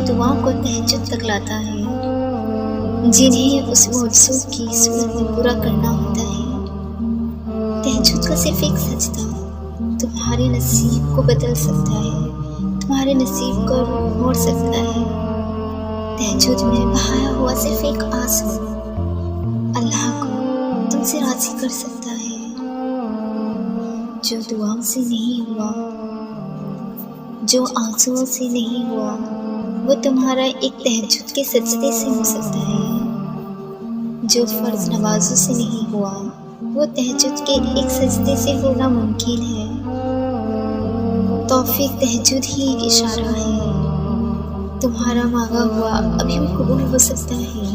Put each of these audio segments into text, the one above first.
دعاؤں کو تہجد تک لاتا ہے، جنہیں اس موضوع کی صورت میں پورا کرنا ہوتا ہے۔ تہجد کا صرف ایک سجدہ تمہارے نصیب کو بدل سکتا ہے، تمہارے نصیب کو موڑ سکتا ہے۔ تہجد میں بہایا ہوا صرف ایک آنسو اللہ کو تم سے راضی کر سکتا ہے۔ جو دعاؤں سے نہیں ہوا، جو آنسوؤں سے نہیں ہوا، وہ تمہارا ایک تہجد کے سجدے سے ہو سکتا ہے۔ جو فرض نمازوں سے نہیں ہوا، وہ تہجد کے ایک سجدے سے ہونا ممکن ہے۔ توفیق تہجد ہی ایک اشارہ ہے۔ تمہارا مانگا ہوا ابھی بھی قبول ہو سکتا ہے۔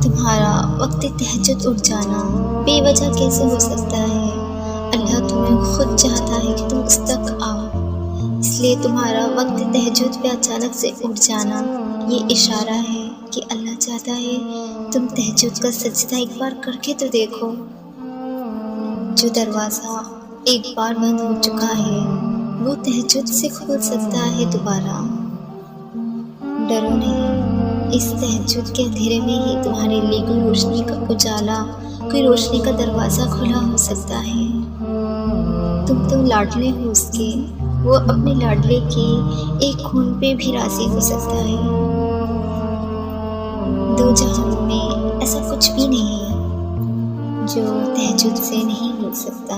تمہارا وقت تہجد اٹھ جانا بے وجہ کیسے ہو سکتا ہے؟ اللہ تمہیں خود چاہتا ہے کہ تم اس تک آؤ، اس لیے تمہارا وقت تہجد پہ اچانک سے اٹھ جانا یہ اشارہ ہے کہ اللہ چاہتا ہے تم تہجد کا سجدہ ایک بار کر کے تو دیکھو۔ جو دروازہ ایک بار بند ہو چکا ہے وہ تہجد سے کھول سکتا ہے دوبارہ۔ ڈرو نہیں، اس تہجد کے اندھیرے میں ہی تمہارے لیے کوئی روشنی کا اجالا، کوئی روشنی کا دروازہ کھلا ہو سکتا ہے۔ تم لاڈلے ہو اس کے، وہ اپنے لاڈلے کے ایک خون پہ بھی راضی ہو سکتا ہے۔ دو جہانوں میں ایسا کچھ بھی نہیں جو تہجد سے نہیں مل سکتا۔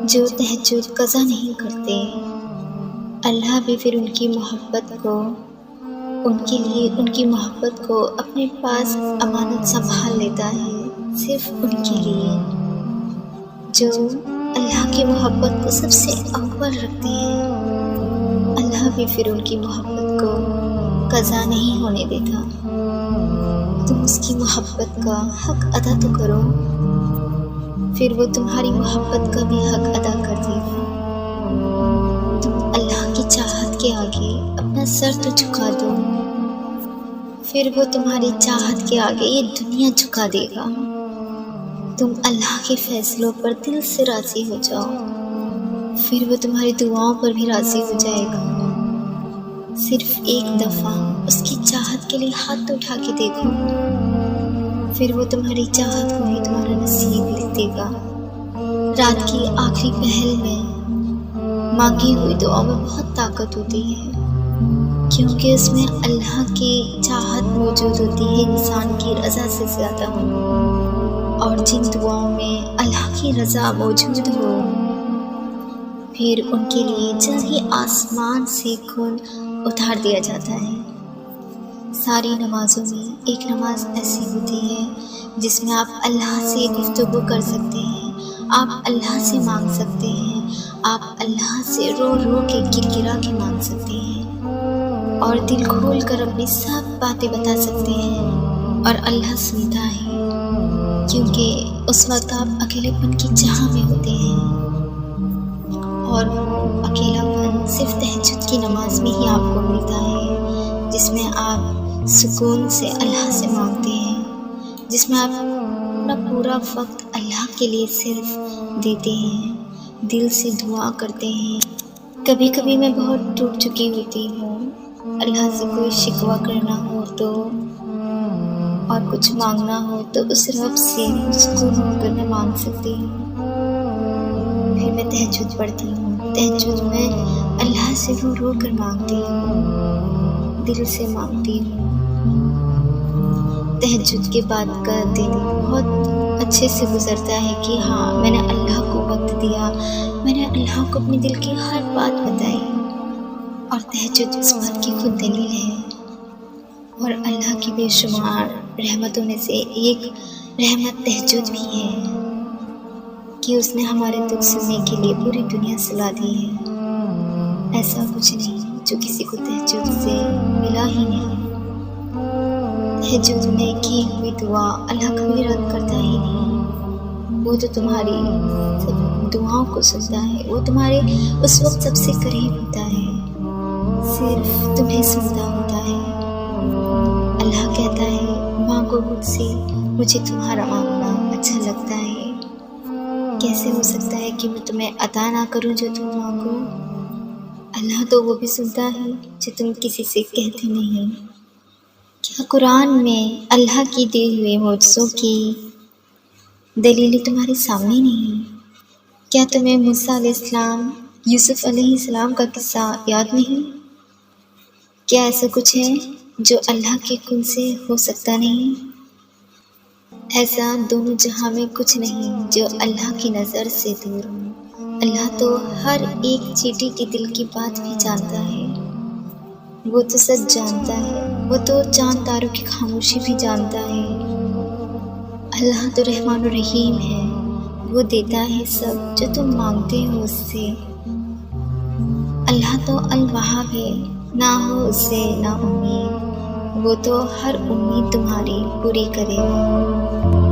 جو تہجد قضا نہیں کرتے، اللہ بھی پھر ان کی محبت کو، ان کے لیے ان کی محبت کو اپنے پاس امانت سنبھال لیتا ہے، صرف ان کے لیے جو اللہ کی محبت کو سب سے اول رکھتے ہیں۔ اللہ بھی پھر ان کی محبت کو قضا نہیں ہونے دیتا۔ تم اس کی محبت کا حق ادا تو کرو، پھر وہ تمہاری محبت کا بھی حق ادا کر دے گا۔ تم اللہ کی چاہت کے آگے اپنا سر تو جھکا دو، پھر وہ تمہاری چاہت کے آگے یہ دنیا جھکا دے گا۔ تم اللہ کے فیصلوں پر دل سے راضی ہو جاؤ، پھر وہ تمہاری دعاؤں پر بھی راضی ہو جائے گا۔ صرف ایک دفعہ اس کی چاہت کے لیے ہاتھ اٹھا کے دیکھو، پھر وہ تمہاری چاہت کو ہی تمہارا نصیب لکھ دے گا۔ رات کی آخری پہل میں مانگی ہوئی دعا میں بہت طاقت ہوتی ہے، کیونکہ اس میں اللہ کی چاہت موجود ہوتی ہے انسان کی رضا سے زیادہ، اور جن دعاؤں میں اللہ کی رضا موجود ہو پھر ان کے لیے جلد ہی آسمان سے خون اتار دیا جاتا ہے۔ ساری نمازوں میں ایک نماز ایسی ہوتی ہے جس میں آپ اللہ سے گفتگو کر سکتے ہیں، آپ اللہ سے مانگ سکتے ہیں، آپ اللہ سے رو رو کے گڑگڑا کے مانگ سکتے ہیں، اور دل کھول کر اپنی سب باتیں بتا سکتے ہیں، اور اللہ سنتا ہے، کیونکہ اس وقت آپ اکیلے پن کی چاہ میں ہوتے ہیں، اور اکیلا پن صرف تہجد کی نماز میں ہی آپ کو ملتا ہے، جس میں آپ سکون سے اللہ سے مانگتے ہیں، جس میں آپ اپنا پورا وقت اللہ کے لیے صرف دیتے ہیں، دل سے دعا کرتے ہیں۔ کبھی کبھی میں بہت ٹوٹ چکی ہوتی ہوں، اللہ سے کوئی شکوہ کرنا ہو تو اور کچھ مانگنا ہو تو اس رب سے سکون ہو کر میں مانگ سکتی ہوں۔ پھر میں تہجد پڑھتی ہوں، تہجد میں اللہ سے رو رو کر مانگتی ہوں، دل سے مانگتی ہوں۔ تہجد کے بعد کا دن بہت اچھے سے گزرتا ہے کہ ہاں میں نے اللہ کو وقت دیا، میں نے اللہ کو اپنے دل کی ہر بات بتائی، اور تہجد اس بات کی خود دلیل ہے۔ اور اللہ کی بے شمار رحمتوں میں سے ایک رحمت تہجد بھی ہے کہ اس نے ہمارے دکھ سننے کے لیے پوری دنیا سلا دی ہے۔ ایسا کچھ نہیں جو کسی کو تہجد سے ملا ہی نہیں۔ تہجد میں کی ہوئی دعا اللہ کبھی رد کرتا ہی نہیں، وہ تو تمہاری سب دعاؤں کو سنتا ہے، وہ تمہارے اس وقت سب سے قریب ہوتا ہے، صرف تمہیں سنتا ہوتا ہے۔ اللہ کہتا ہے مانگو مجھ سے، مجھے تمہارا مانگنا اچھا لگتا ہے۔ کیسے ہو سکتا ہے کہ میں تمہیں عطا نہ کروں جو تم مانگو؟ اللہ تو وہ بھی سنتا ہے جو تم کسی سے کہتے نہیں۔ کیا قرآن میں اللہ کی دیے ہوئے معجزوں کی دلیلیں تمہارے سامنے نہیں؟ کیا تمہیں موسیٰ علیہ السلام، یوسف علیہ السلام کا قصہ یاد نہیں؟ کیا ایسا کچھ ہے جو اللہ کے کن سے ہو سکتا نہیں؟ ایسا دونوں جہاں میں کچھ نہیں جو اللہ کی نظر سے دور ہو۔ اللہ تو ہر ایک چیٹی کی دل کی بات بھی جانتا ہے، وہ تو سچ جانتا ہے، وہ تو چاند تاروں کی خاموشی بھی جانتا ہے۔ اللہ تو رحمان الرحیم ہے، وہ دیتا ہے سب جو تم مانگتے ہو اس سے۔ اللہ تو الوہاب ہے، نہ ہو اس سے نا امید، وہ تو ہر امید تمہاری پوری کرے گا۔